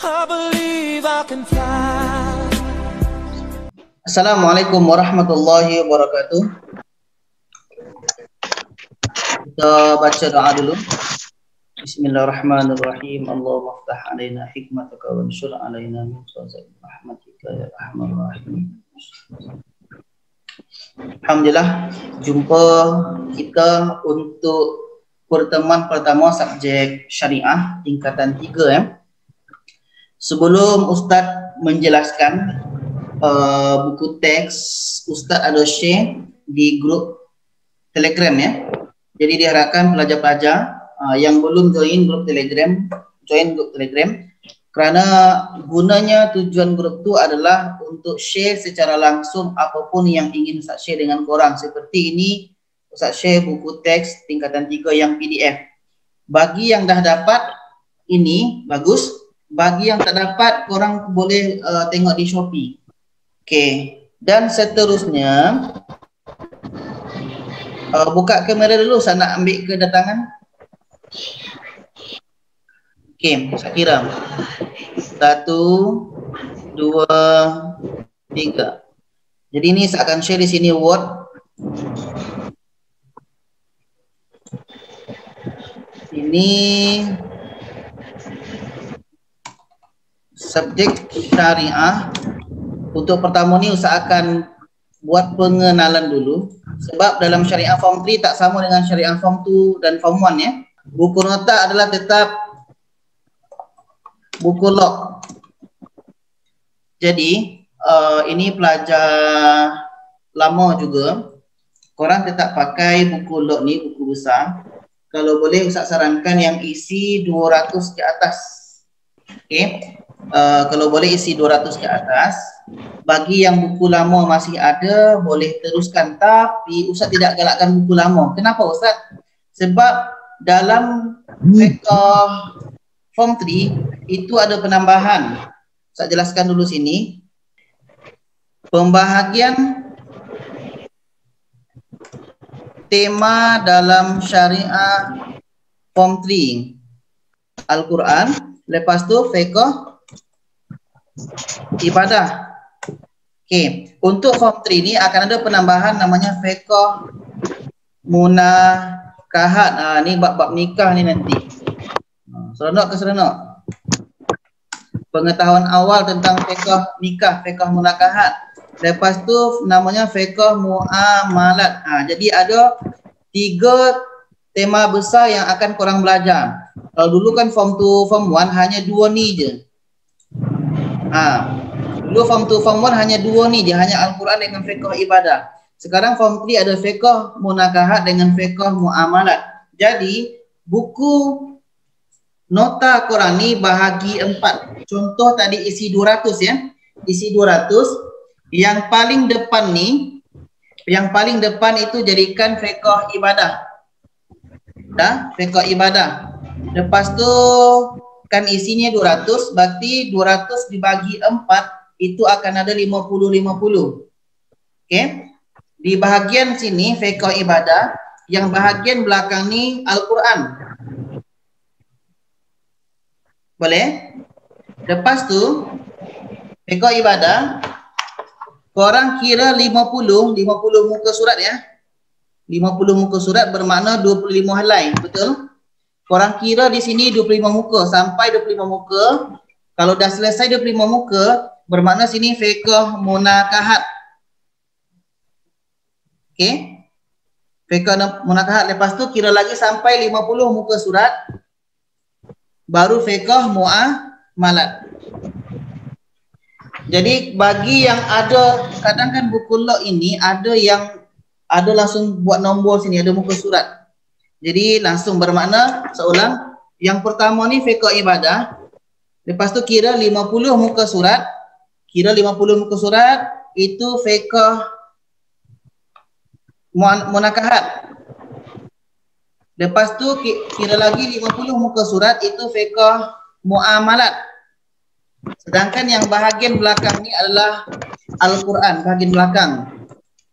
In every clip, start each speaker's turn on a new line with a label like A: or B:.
A: I believe I can fly.
B: Assalamualaikum warahmatullahi wabarakatuh. Kita baca doa dulu. Bismillahirrahmanirrahim. Allahumma ftah alaina hikmataka wa anshur alaina min khaza'in rahmatika ya arhamar rahimin. Alhamdulillah, jumpa kita untuk pertemuan pertama subjek syariah tingkatan 3 ya. Sebelum Ustaz menjelaskan buku teks, Ustaz ada share di grup Telegram ya. Jadi diharapkan pelajar-pelajar yang belum join grup Telegram, join grup Telegram. Kerana gunanya tujuan grup itu adalah untuk share secara langsung apapun yang ingin Ustaz share dengan korang. Seperti ini, Ustaz share buku teks tingkatan 3 yang PDF. Bagi yang dah dapat ini, bagus. Bagi yang tak dapat, korang boleh tengok di Shopee. Okey. Dan seterusnya, buka kamera dulu, saya nak ambil kedatangan. Okey, saya kira 1, 2, 3. Jadi ini saya akan share di sini Word. Ini subjek syariah. Untuk pertama ni Ustaz akan buat pengenalan dulu. Sebab dalam syariah form 3 tak sama dengan syariah form 2 dan form 1 ya. Buku nota adalah tetap buku log. Jadi ini pelajar lama juga. Korang tetap pakai buku log ni, buku besar. Kalau boleh Ustaz sarankan yang isi 200 ke atas. Okey. Kalau boleh isi 200 ke atas. Bagi yang buku lama masih ada, boleh teruskan. Tapi Ustaz tidak galakkan buku lama. Kenapa Ustaz? Sebab dalam fiqh form 3 itu ada penambahan. Ustaz jelaskan dulu sini. Pembahagian tema dalam syariah form 3 Al-Quran, lepas tu fiqh ibadah. Okey, untuk form 3 ni akan ada penambahan namanya fiqh munakahat. Ni bab-bab nikah ni nanti. Seronok ke seronok? Pengetahuan awal tentang fiqh nikah, fiqh munakahat. Lepas tu namanya fiqh muamalat. Jadi ada 3 tema besar yang akan korang belajar. Kalau dulu kan form 2, form 1 hanya 2 ni je. Dulu form 2, form 1 hanya 2 ni je, hanya Al-Quran dengan fiqh ibadah. Sekarang form 3 ada fiqh munakahat dengan fiqh muamalat. Jadi buku nota Quran ni bahagi 4. Contoh tadi isi 200 ya. Isi 200. Yang paling depan ni, yang paling depan itu jadikan fiqh ibadah. Dah, fiqh ibadah. Lepas tu kan isinya 200, berarti 200 dibagi 4 itu akan ada 50-50. Okey. Di bahagian sini fiqh ibadah, yang bahagian belakang ni Al-Quran. Boleh? Lepas tu fiqh ibadah, korang kira 50 muka surat ya. 50 muka surat bermakna 25 helai, betul? Korang kira di sini 25 muka sampai 25 muka. Kalau dah selesai 25 muka, bermakna sini fiqh munakahat. Okey. Fiqh munakahat, lepas tu kira lagi sampai 50 muka surat. Baru fiqh muamalat. Jadi bagi yang ada, kadang kan buku log ini ada yang ada langsung buat nombor sini, ada muka surat. Jadi langsung bermakna seulang. Yang pertama ni fiqh ibadah. Lepas tu kira 50 muka surat. Kira 50 muka surat itu fiqh munakahat. Lepas tu kira lagi 50 muka surat itu fiqh muamalat. Sedangkan yang bahagian belakang ni adalah Al-Quran, bahagian belakang.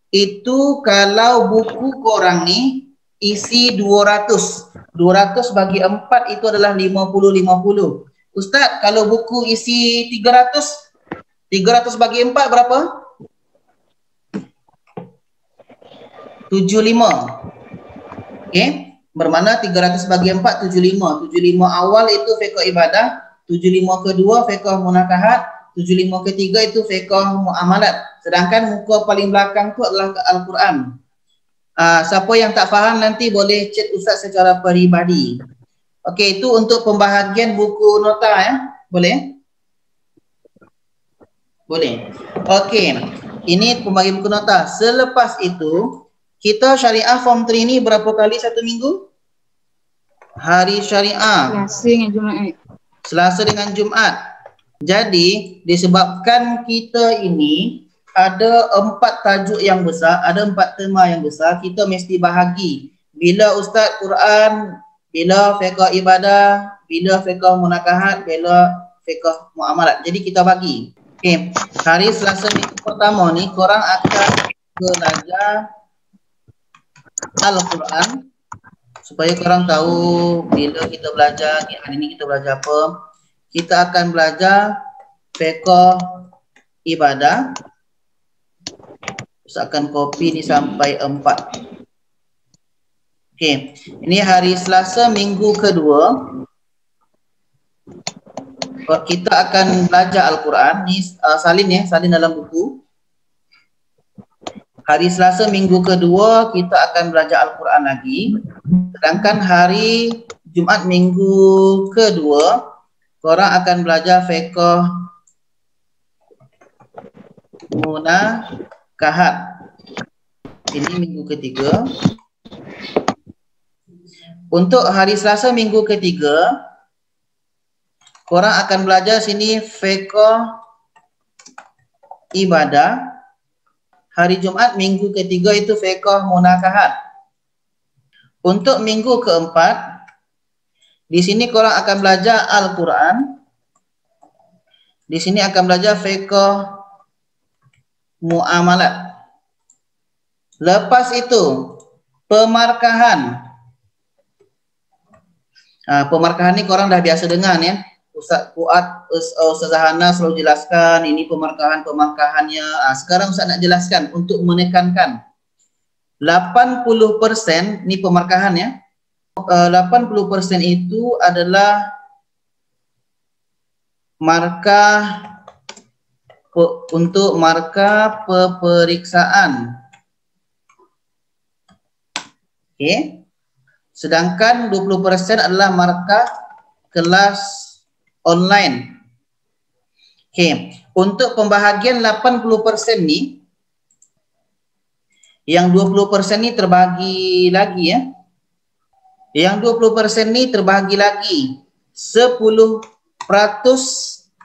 B: Itu kalau buku korang ni isi 200. 200 bagi 4 itu adalah 50-50. Ustaz, kalau buku isi 300 bagi 4 berapa? 75. Okey, bermakna 300 bagi 4 75. 75 awal itu fiqh ibadah, 75 kedua fiqh munakahat, 75 ketiga itu fiqh muamalat. Sedangkan muka paling belakang tu adalah Al-Quran. Siapa yang tak faham nanti boleh chat Ustaz secara peribadi. Okey, itu untuk pembahagian buku nota ya. Boleh? Boleh. Okey. Ini pembagian buku nota. Selepas itu kita syariah form 3 ni berapa kali satu minggu? Hari syariah.
C: Selasa dengan Jumaat.
B: Selasa dengan Jumaat. Jadi disebabkan kita ini ada 4 tajuk yang besar, ada 4 tema yang besar, kita mesti bahagi. Bila Ustaz Quran, bila fiqh ibadah, bila fiqh munakahat, bila fiqh muamalat. Jadi kita bagi. Okey, hari Selasa minggu pertama ni korang akan belajar Al-Quran supaya korang tahu bila kita belajar, hari ni kita belajar apa. Kita akan belajar fiqh ibadah. Ustaz akan copy ni sampai 4. Okey, ini hari Selasa minggu kedua. Kita akan belajar Al-Quran. Ni salin ya, salin dalam buku. Hari Selasa minggu kedua kita akan belajar Al-Quran lagi. Sedangkan hari Jumaat minggu kedua korang akan belajar fiqh munakahat. Ini minggu ketiga. Untuk hari Selasa minggu ketiga korang akan belajar sini fiqh ibadah. Hari Jumaat minggu ketiga itu fiqh munakahat. Untuk minggu keempat, di sini korang akan belajar Al-Quran. Di sini akan belajar fiqh muamalat. Lepas itu, pemarkahan. Pemarkahan ni korang dah biasa dengar ya. Ustaz Fuad, Ustazah Hana selalu jelaskan ini pemarkahan-pemarkahannya. Sekarang Ustaz nak jelaskan untuk menekankan 80% ni pemarkahan ya. 80% itu adalah markah untuk markah peperiksaan. Okey. Sedangkan 20% adalah markah kelas online. Okey, untuk pembahagian 80% ni, yang 20% ni terbahagi lagi ya. Yang 20% ni terbahagi lagi. 10%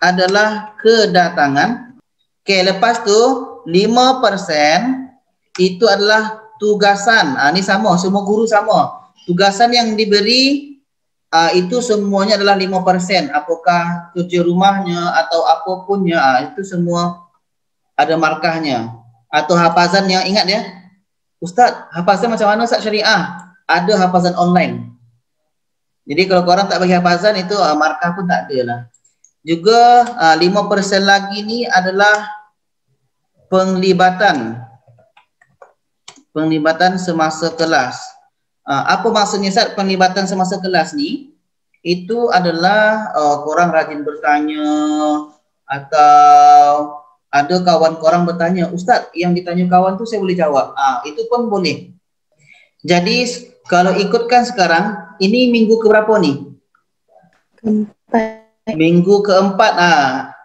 B: adalah kedatangan. Okey, lepas tu 5% itu adalah tugasan. Ni sama, semua guru sama. Tugasan yang diberi itu semuanya adalah 5%. Apakah kerja rumahnya atau apapunnya, itu semua ada markahnya. Atau hafazannya, ingat ya. Ustaz, hafazan macam mana Ustaz syariah? Ada hafazan online. Jadi kalau korang tak bagi hafazan itu markah pun tak ada lah. Juga 5% lagi ni adalah penglibatan. Penglibatan semasa kelas. Apa maksudnya Ustaz penglibatan semasa kelas ni? Itu adalah korang rajin bertanya atau ada kawan korang bertanya, Ustaz yang ditanya kawan tu saya boleh jawab. Itu pun boleh. Jadi kalau ikutkan sekarang, ini minggu keberapa ni?
C: Keempat.
B: Minggu keempat.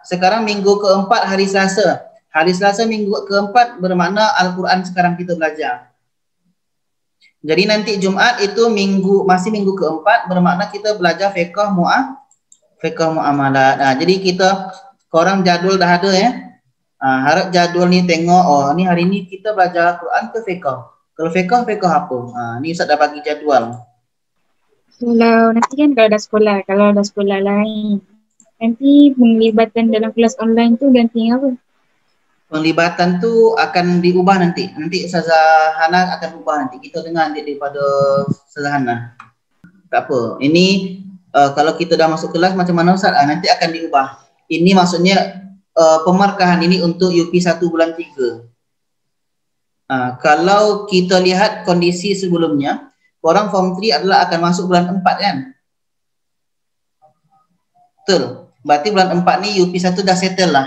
B: Sekarang minggu keempat hari Selasa. Hari Selasa minggu keempat bermakna Al-Quran sekarang kita belajar. Jadi nanti Jumaat itu masih minggu keempat bermakna kita belajar fiqh muamalat. Jadi korang jadual dah ada ya. Harap jadual ni tengok, ni hari ni kita belajar Quran ke fiqh. Kalau fiqh apa? Ni Ustaz dah bagi jadual.
C: Kalau nanti kan kalau ada sekolah lain, nanti penglibatan dalam kelas online tu ganti apa?
B: Penglibatan tu akan diubah nanti. Nanti Ustazah Hana akan ubah nanti. Kita dengar nanti daripada Ustazah Hana. Tak apa. Ini Kalau kita dah masuk kelas macam mana Ustaz? Nanti akan diubah. Ini maksudnya pemarkahan ini untuk UP1 bulan 3. Kalau kita lihat kondisi sebelumnya, korang form 3 adalah akan masuk bulan 4 kan? Betul. Berarti bulan 4 ni UP1 dah settle lah.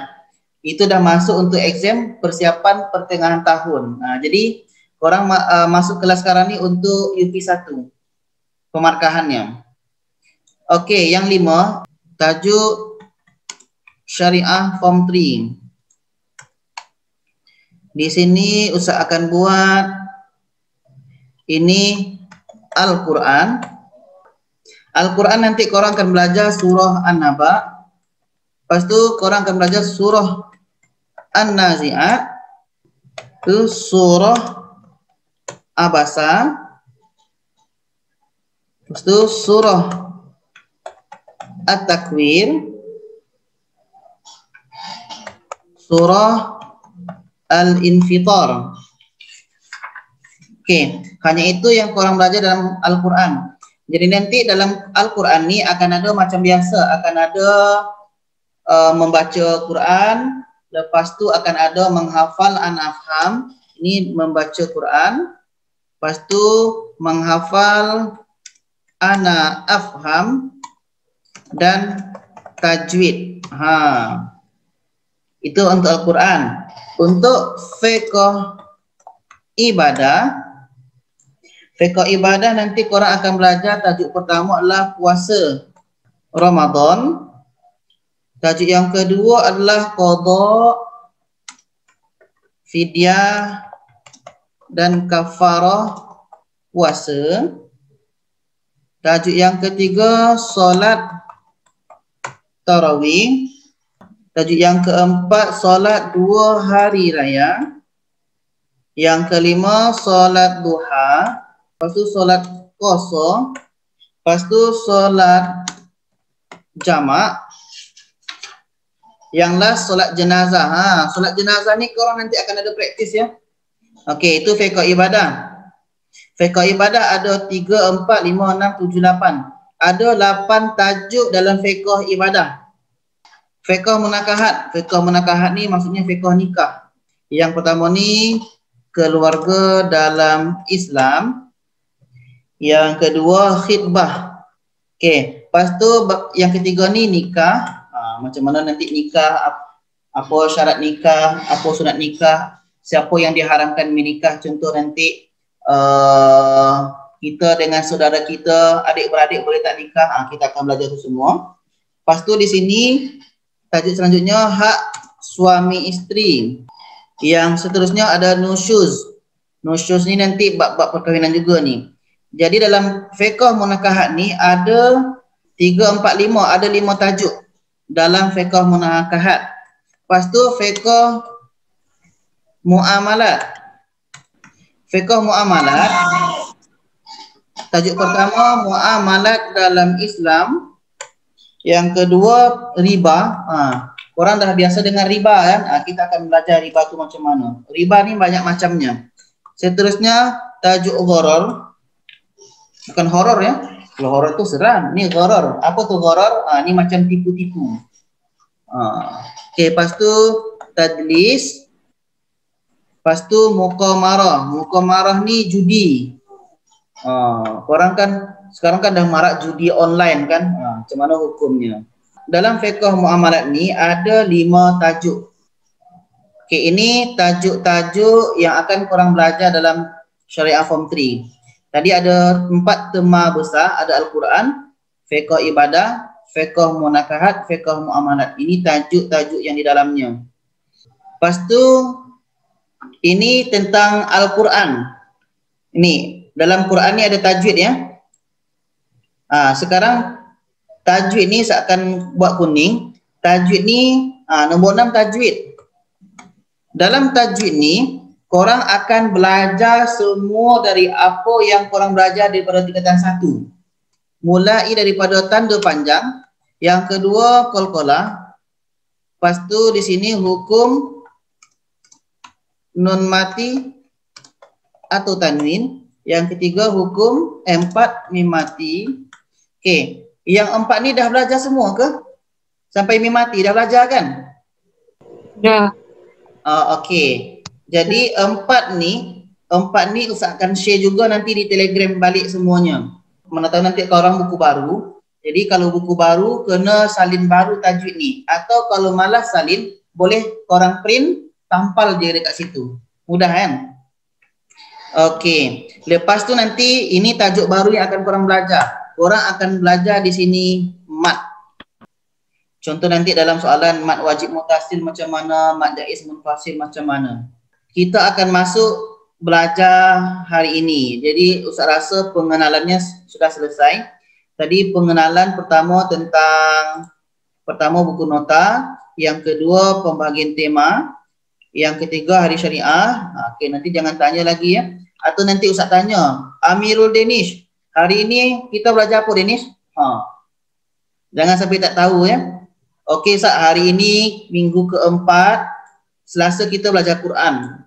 B: Itu dah masuk untuk exam persiapan pertengahan tahun. Jadi korang masuk kelas sekarang ni untuk UP1 pemarkahannya. Okey, yang 5, tajuk syariah form 3. Di sini Ustaz akan buat ini Al-Quran. Al-Quran nanti korang akan belajar surah An-Naba. Lepas tu korang akan belajar surah An-Nazi'at. Itu surah Abasa. Lepas tu surah At-Takwir, surah Al-Infitar. Okey, hanya itu yang korang belajar dalam Al-Quran. Jadi nanti dalam Al-Quran ni akan ada macam biasa, akan ada membaca Quran, lepas tu akan ada menghafal an-afham, ini membaca Quran, lepas tu menghafal ana afham dan tajwid. Itu untuk Al-Quran. Untuk fiqh ibadah, nanti korang akan belajar tajuk pertama adalah puasa Ramadan. Tajuk yang kedua adalah qada, fidyah dan kafarah puasa. Tajuk yang ketiga solat tarawih. Tajuk yang keempat solat 2 hari raya. Yang kelima solat duha. Lepas tu solat qasar. Lepas tu solat jamak. Yang last solat jenazah. Solat jenazah ni korang nanti akan ada praktis ya. Okey, itu fiqh ibadah. Fiqh ibadah ada 3, 4, 5, 6, 7, 8. Ada 8 tajuk dalam fiqh ibadah. Fiqh munakahat. Fiqh munakahat ni maksudnya fiqh nikah. Yang pertama ni keluarga dalam Islam. Yang kedua khitbah. Okey, lepas tu yang ketiga ni nikah. Macam mana nanti nikah, apa syarat nikah, apa sunat nikah, siapa yang diharamkan menikah. Contoh nanti kita dengan saudara kita, adik-beradik boleh tak nikah, kita akan belajar tu semua. Lepas tu di sini tajuk selanjutnya hak suami isteri. Yang seterusnya ada nusyuz. Nusyuz ni nanti bab-bab perkahwinan juga ni. Jadi dalam fiqh munakahat ni ada 3, 4, 5, ada 5 tajuk dalam fiqh munakahat. Lepas tu fiqh muamalat. Fiqh muamalat, tajuk pertama muamalat dalam Islam. Yang kedua riba. Korang dah biasa dengan riba kan? Kita akan belajar riba tu macam mana. Riba ni banyak macamnya. Seterusnya tajuk gharar. Bukan horor ya. Kalau horor tu seram. Ni gharar. Apa tu gharar? Ni macam tipu-tipu. Okey, lepas tu tadlis. Lepas tu muqamarah. Muqamarah ni judi. Korang kan sekarang kan dah marak judi online kan. Macam mana hukumnya? Dalam fiqh muamalat ni ada 5 tajuk. Okey, ini tajuk-tajuk yang akan korang belajar dalam syariah form 3. Tadi ada 4 tema besar, ada Al-Quran, fiqh ibadah, fiqh munakahat, fiqh muamalat. Ini tajuk-tajuk yang di dalamnya. Lepas tu ini tentang Al-Quran. Ini dalam Quran ni ada tajwid ya. Sekarang tajwid ni saya akan buat kuning. Tajwid ni nombor 6 tajwid. Dalam tajwid ni korang akan belajar semua dari apa yang korang belajar daripada tingkatan 1. Mulai daripada tanda panjang, yang kedua qalqalah. Lepas tu di sini hukum nun mati atau tanwin. Yang ketiga hukum 4 mim mati. Okey, Yang 4 ni dah belajar semua ke? Sampai mim mati dah belajar kan?
C: Dah.
B: Okey. Jadi 4 ni Ustaz akan share juga nanti di Telegram balik semuanya. Mana tahu nanti korang buku baru. Jadi kalau buku baru kena salin baru tajwid ni. Atau kalau malas salin, boleh korang print, tampal je dekat situ. Mudah kan? Okey. Lepas tu nanti ini tajuk baru yang akan korang belajar. Korang akan belajar di sini mat. Contoh nanti dalam soalan mat wajib mutasil macam mana, mat jaiz munfasil macam mana. Kita akan masuk belajar hari ini. Jadi Ustaz rasa pengenalannya sudah selesai. Tadi pengenalan pertama tentang buku nota, yang kedua pembahagian tema, yang ketiga hari syariah. Okey, nanti jangan tanya lagi ya. Atau nanti Ustaz tanya, Amirul Danish, hari ini kita belajar apa Danish? Jangan sampai tak tahu ya. Okey Ustaz, hari ini minggu keempat, Selasa kita belajar Quran.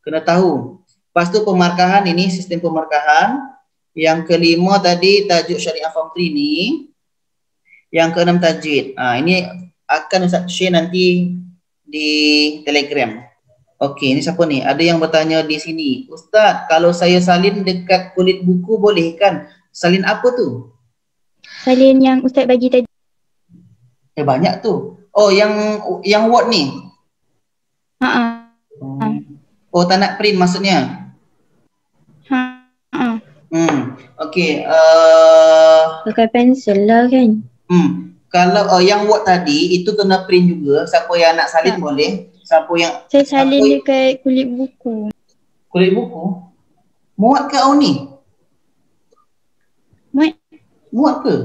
B: Kena tahu. Lepas tu pemarkahan, ini sistem pemarkahan. Yang kelima tadi tajuk syariah form 3 ni. Yang keenam tajwid. Ini akan Ustaz share nanti di Telegram. Okey, ini siapa ni? Ada yang bertanya di sini. Ustaz, kalau saya salin dekat kulit buku boleh kan? Salin apa tu?
D: Salin yang Ustaz bagi tadi.
B: Banyak tu. Oh, yang word ni. Oh, tak nak print maksudnya. Okey,
D: Pakai pensel lah kan.
B: Kalau yang word tadi itu kena print juga. Siapa yang nak salin boleh. Siapa yang
D: saya salin dekat kulit buku.
B: Kulit buku? Muat ke ni? Muat ke?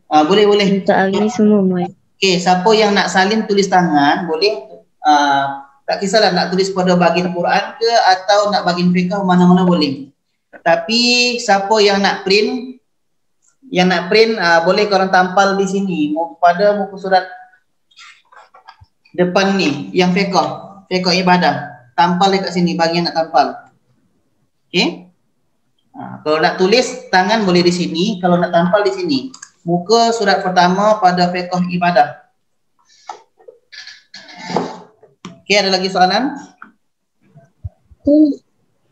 B: Boleh.
D: Untuk hari ni semua muat.
B: Okey, siapa yang nak salin tulis tangan boleh. Tak kisahlah nak tulis pada bahagian Quran ke atau nak bahagian fiqh, mana-mana boleh. Tapi siapa yang nak print boleh korang tampal di sini pada muka surat depan ni yang fiqh ibadah. Tampal dekat sini bahagian nak tampal. Okey? Kalau nak tulis tangan boleh di sini, kalau nak tampal di sini. Muka surat pertama pada fiqh ibadah. Okey, ada lagi soalan?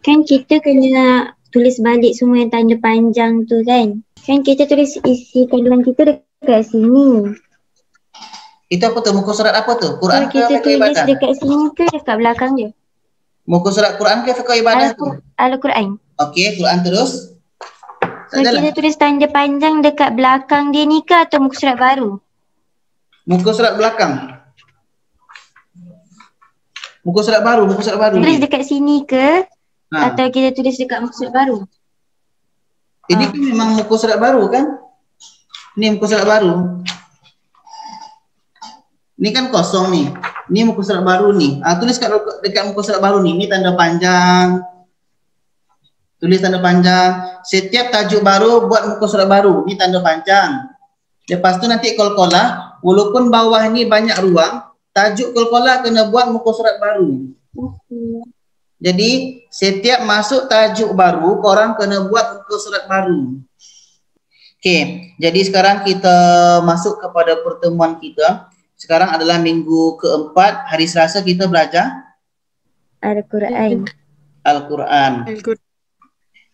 D: Kan kita kena tulis balik semua yang tanda panjang tu kan. Kan kita tulis isi kandungan kita dekat sini.
B: Itu apa tu? Muka surat apa tu? Quran ke
D: kita
B: fiqh
D: tulis
B: ibadah?
D: dekat sini ke dekat belakang je?
B: Muka surat Quran ke fiqh ibadah tu?
D: Al-Quran.
B: Okey, Quran terus.
D: So kita tulis tanda panjang dekat belakang dia ni ke atau muka surat baru?
B: Muka surat belakang. Muka surat baru.
D: Tulis dekat sini ke atau kita tulis dekat muka surat baru?
B: Ini kan memang muka surat baru kan? Ini muka surat baru. Ini kan kosong ni. Ini muka surat baru ni. Tulis dekat muka surat baru ni. Ini tanda panjang. Tulis tanda panjang. Setiap tajuk baru buat muka surat baru. Ini tanda panjang. Lepas tu nanti qalqalah. Walaupun bawah ni banyak ruang, tajuk qalqalah kena buat muka surat baru. Jadi setiap masuk tajuk baru, korang kena buat muka surat baru. Okey, jadi sekarang kita masuk kepada pertemuan kita. Sekarang adalah minggu keempat, hari Selasa kita belajar
D: Al-Quran.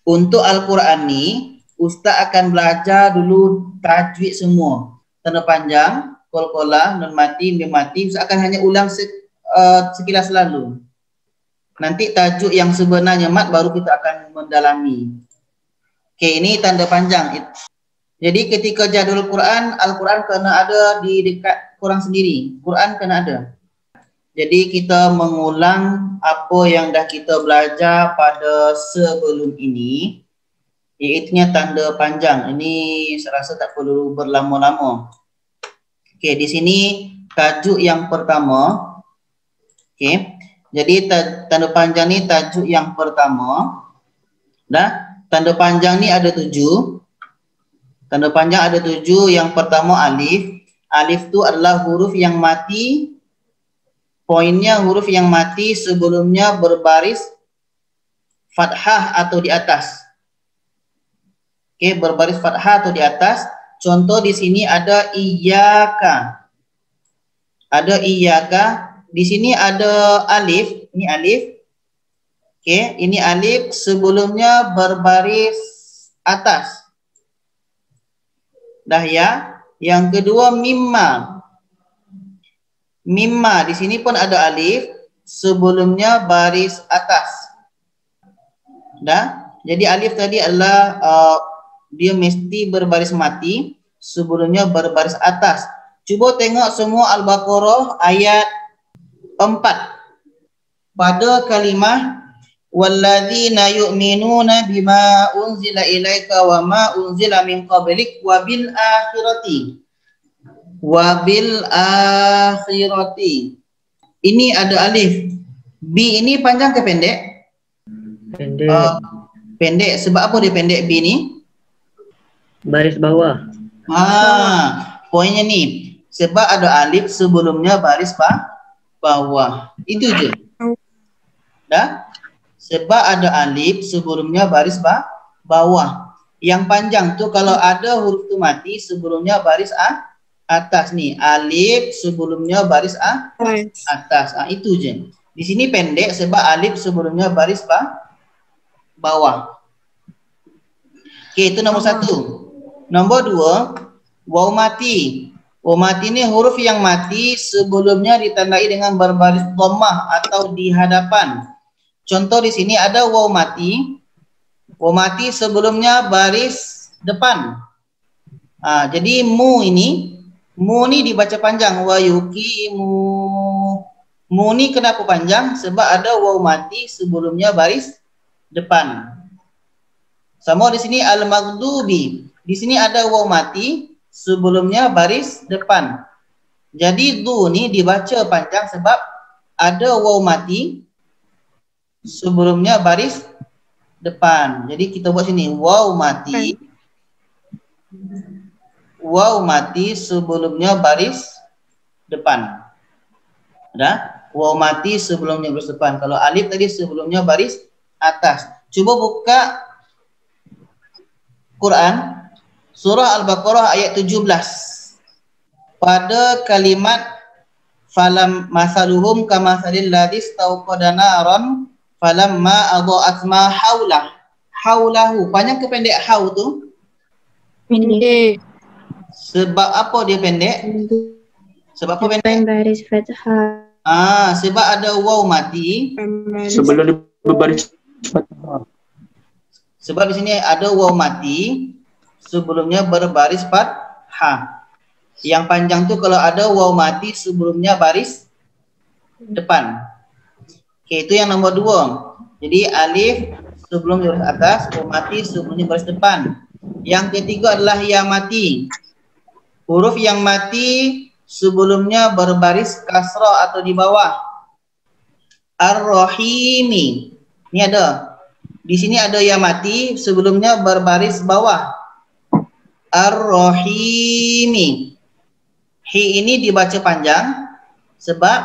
B: Untuk Al-Quran ni, Ustaz akan belajar dulu tajwid semua. Tanda panjang, qalqalah, nun mati, mim mati. Ustaz akan hanya ulang sekilas lalu. Nanti tajuk yang sebenarnya mat baru kita akan mendalami. Okey, ini tanda panjang. Jadi ketika jadual Quran, Al-Quran kena ada di dekat korang sendiri. Quran kena ada. Jadi kita mengulang apa yang dah kita belajar pada sebelum ini, iaitunya tanda panjang. Ini saya rasa tak perlu berlama-lama. Okey, di sini tajuk yang pertama. Okey. Jadi tanda panjang ni tajuk yang pertama. Tanda panjang ni ada 7. Tanda panjang ada 7. Yang pertama alif. Alif tu adalah huruf yang mati. Poinnya huruf yang mati sebelumnya berbaris fathah atau di atas. Okey, berbaris fathah atau di atas. Contoh di sini ada iyyaka. Ada iyyaka. Di sini ada alif. Ini alif. Okey, ini alif sebelumnya berbaris atas. Dah ya. Yang kedua mimma. Mimma di sini pun ada alif sebelumnya baris atas. Dah. Jadi alif tadi adalah dia mesti berbaris mati sebelumnya berbaris atas. Cuba tengok semua Al-Baqarah ayat 4. Pada kalimah walladzina yu'minuna bima unzila ilaika wa ma unzila min qablik wa bil akhirati. Wa bil akhirati. Ini ada alif. B ini panjang ke pendek?
E: Pendek.
B: Pendek. Sebab apa dia pendek B ni?
E: Baris bawah.
B: Poinnya ni. Sebab ada alif sebelumnya baris bawah. Itu je. Dah? Sebab ada alif sebelumnya baris bawah. Yang panjang tu kalau ada huruf tu mati sebelumnya baris atas ni. Alif sebelumnya baris atas. Itu je. Di sini pendek sebab alif sebelumnya baris bawah. Okey, itu nombor 1. Nombor 2, waw mati. Waw mati ni huruf yang mati sebelumnya ditandai dengan berbaris dhammah atau di hadapan. Contoh di sini ada waw mati. Waw mati sebelumnya baris depan. Jadi mu ini dibaca panjang. Wa yuqimu. Mu ni kenapa panjang? Sebab ada waw mati sebelumnya baris depan. Sama di sini al-maghdubi. Di sini ada waw mati sebelumnya baris depan. Jadi du ni dibaca panjang sebab ada waw mati sebelumnya baris depan. Jadi kita buat sini waw mati. Waw mati sebelumnya baris depan. Ada? Waw mati sebelumnya baris depan. Kalau alif tadi sebelumnya baris atas. Cuba buka Quran surah Al-Baqarah ayat 17. Pada kalimat falam masaluhum kamasalil ladzi istauqada naran falamma adha'at ma haulah. Haulahu. Panjang ke pendek hau tu?
C: Pendek.
B: Sebab apa dia pendek? Sebab apa pendek?
D: Baris fathah.
B: Sebab ada waw mati
F: sebelum dia berbaris fathah.
B: Sebab di sini ada waw mati sebelumnya berbaris fathah. Yang panjang tu kalau ada waw mati sebelumnya baris depan. Okey, itu yang nombor 2. Jadi alif sebelum baris atas, waw mati sebelumnya baris depan. Yang ketiga adalah ya mati. Huruf yang mati sebelumnya berbaris kasrah atau di bawah. Ar-Rahimi. Ini ada. Di sini ada ya mati sebelumnya berbaris bawah. Ar-Rahimi. Hi ini dibaca panjang sebab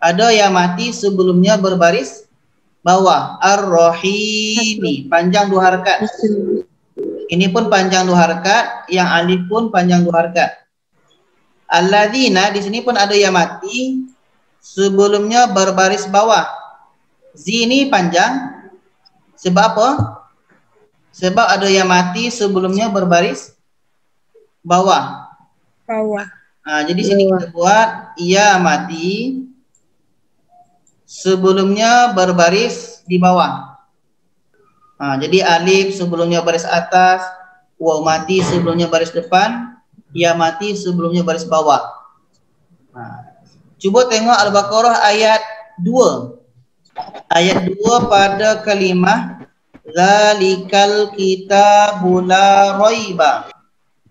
B: ada ya mati sebelumnya berbaris bawah. Ar-Rahimi. Panjang 2 harakat. Ini pun panjang 2 harakat, yang alif pun panjang 2 harakat. Alladzina di sini pun ada ya mati sebelumnya berbaris bawah. Zi ini panjang sebab apa? Sebab ada ya mati sebelumnya berbaris bawah. Jadi sini kita buat ya mati sebelumnya berbaris di bawah. Jadi alif sebelumnya baris atas, waw mati sebelumnya baris depan, ya mati sebelumnya baris bawah. Cuba tengok Al-Baqarah ayat 2. Ayat 2 pada kalimah zalikal kitabu la raiba.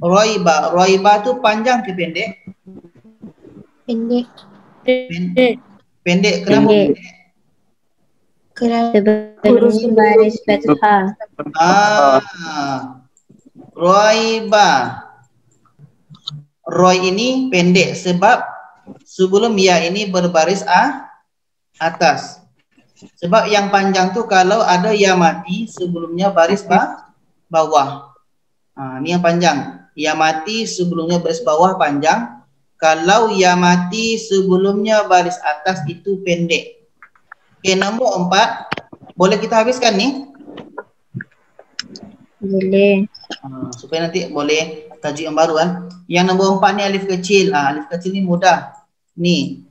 B: Raiba tu panjang ke pendek?
D: Pendek.
B: Pendek. Kenapa pendek?
D: Sebelum baris fathah.
B: Raiba. Roy ini pendek sebab sebelum ya ini berbaris atas. Sebab yang panjang tu kalau ada ya mati sebelumnya baris bawah. Ni yang panjang. Ya mati sebelumnya baris bawah panjang. Kalau ya mati sebelumnya baris atas itu pendek. Okey, nombor 4. Boleh kita habiskan ni?
D: Boleh.
B: Supaya nanti boleh tajuk yang baru kan. Yang nombor 4 ni alif kecil. Alif kecil ni mudah. Ni.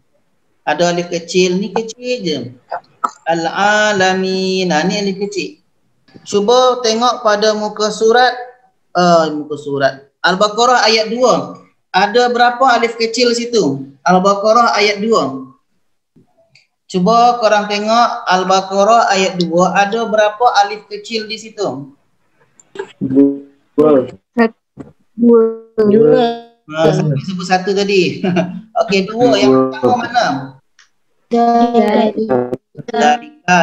B: Ada alif kecil, ni kecil je. Al-alamin. Ni alif kecil. Cuba tengok pada muka surat Al-Baqarah ayat 2. Ada berapa alif kecil situ? Al-Baqarah ayat 2. Cuba korang tengok Al-Baqarah ayat 2. Ada berapa alif kecil di situ?
F: 2.
B: Sampai sebut satu tadi. Okey, 2. Yang pertama mana? Dalika.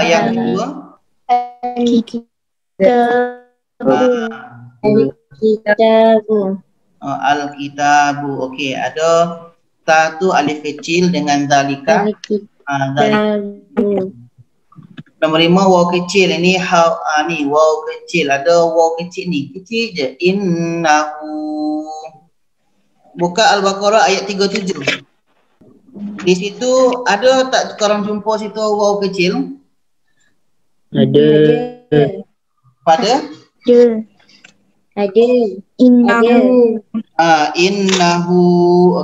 B: Yang kedua? Al-Kitabu. Okey, ada satu alif kecil dengan dalika. Nombor 5 waw kecil. Ini ni waw kecil. Ada waw kecil ni. Kecil je. Innahu. Buka Al-Baqarah ayat 37. Di situ ada tak korang jumpa situ waw kecil?
E: Ada.
B: Pada?
D: Ada.
C: Innahu.
B: Innahu.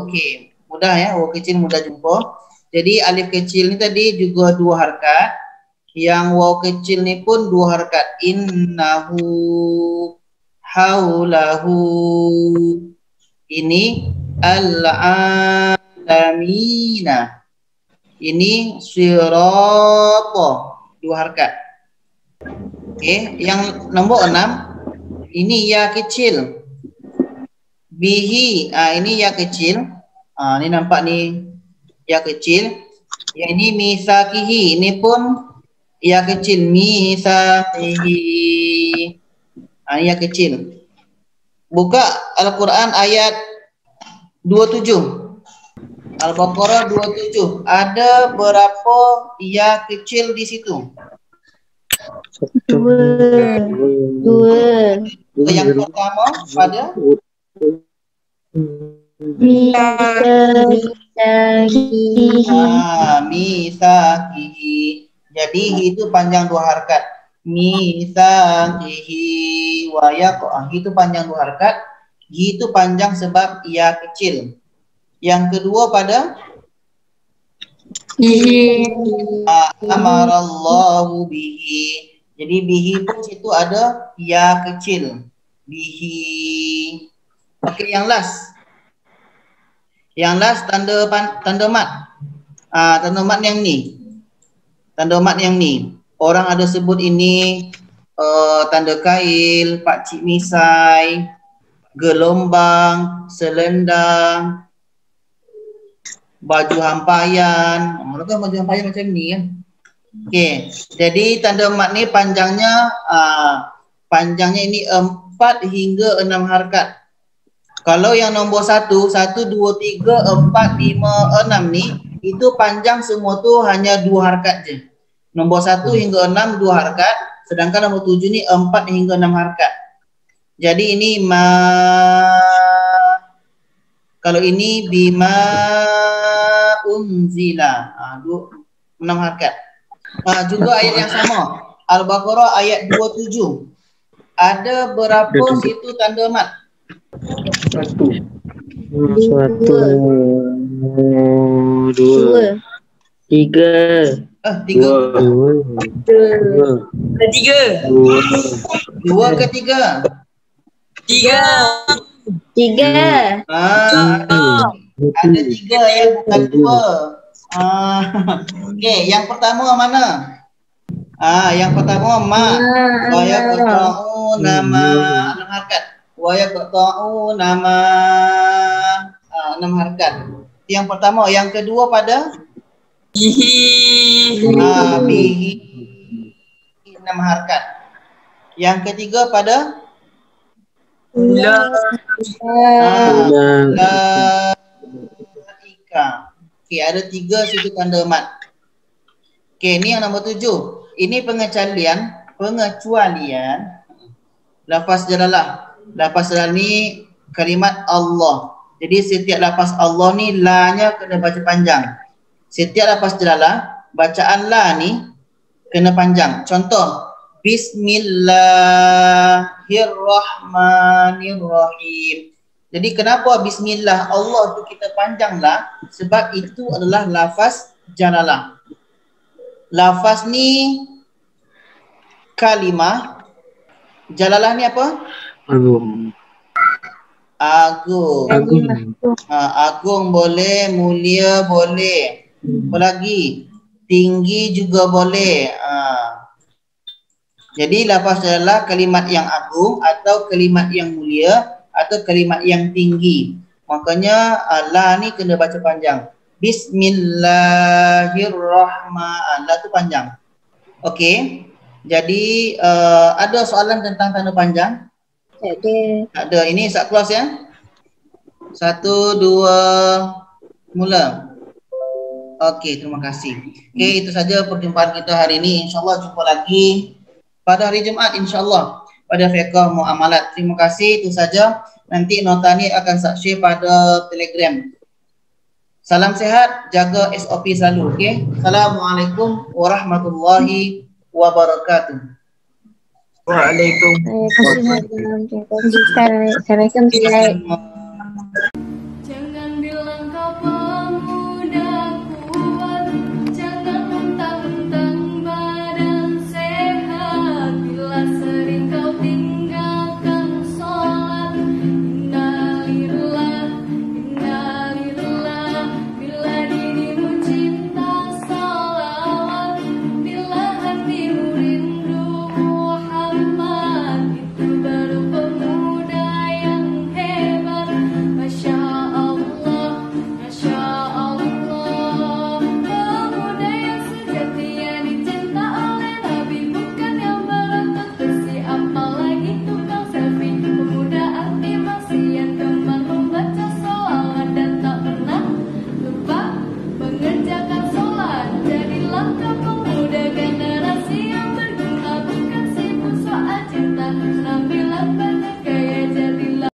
B: Okey. Mudah ya, waw kecil mudah jumpa. Jadi alif kecil ni tadi juga 2 harakat. Yang waw kecil ni pun 2 harakat. Innahu haulahu. Ini al-alamina. Ini sirata. 2 harakat. Okey, yang nombor 6 ini ya kecil. Bihi. Ini ya kecil. Ni nampak ni ya kecil. Yang ini misakihi. Ini pun ya kecil. Misakihi. Ini ya kecil. Buka Al-Quran ayat 27. Al-Baqarah 27. Ada berapa ya kecil di situ?
D: 2.
B: Yang pertama pada misakihi. Jadi itu panjang 2 harakat. Misakihi wa yaqah. Itu panjang 2 harakat. Itu panjang sebab ia kecil. Yang kedua pada amarallahu bihi. Jadi bihi pun situ ada ya kecil. Bihi. Okey, yang last. Yang last tanda mat. Tanda mat yang ni. Tanda mat yang ni. Orang ada sebut ini tanda kail, pakcik misai, gelombang, selendang, baju hampayan. Mereka baju hampayan macam ni kan. Okey. Jadi tanda mat ni panjangnya ini 4 hingga 6 harakat. Kalau yang nombor 1, 1, 2, 3, 4, 5, 6 ni, itu panjang semua tu hanya 2 harakat je. Nombor 1 hingga 6, 2 harakat. Sedangkan nombor 7 ni 4 hingga 6 harakat. Jadi ini kalau ini bima unzila. 6 harakat. Juga ayat yang sama. Al-Baqarah ayat 27. Ada berapa situ tanda mat?
E: 1, 2, 3.
B: 3. 2 ke 3?
D: 3.
B: Ada 3 ya, bukan 2. Okey, yang pertama mana? Yang pertama ma. Wa yaqta'u nama 6 harakat. Wa yaqta'u nama 6 harakat. Yang pertama, yang kedua pada bihi 6 harakat. Yang ketiga pada laika. Okey, ada 3 situ tanda mat. Okey, ni yang nombor 7. Ini pengecualian lafaz jalalah. lafaz jalalalah ni kalimat Allah. Jadi setiap lafaz Allah ni la-nya kena baca panjang. Setiap lafaz jalalah bacaan la ni kena panjang. Contoh, Bismillahirrahmanirrahim. Jadi kenapa bismillah Allah tu kita panjang lah? Sebab itu adalah lafaz jalalah. Lafaz ni kalimah. Jalalah ni apa?
E: Agung.
B: Agung. Agung boleh, mulia boleh. Apa lagi? Tinggi juga boleh. Jadi lafaz adalah kalimat yang agung atau kalimat yang mulia atau kalimat yang tinggi. Makanya la ni kena baca panjang. Bismillahirrahmanirrahim. La tu panjang. Okey. Jadi ada soalan tentang tanda panjang?
D: Tak ada.
B: Tak ada. Ini start close ya. 1, 2, mula. Okey, terima kasih. Okey, itu saja perjumpaan kita hari ini. InsyaAllah jumpa lagi pada hari Jumaat insyaAllah pada fiqh muamalat. Terima kasih, itu saja. Nanti nota ni akan saya share pada Telegram. Salam sehat, jaga SOP selalu. Okey. Assalamualaikum warahmatullahi wabarakatuh.
C: Waalaikumsalam.
D: Assalamualaikum.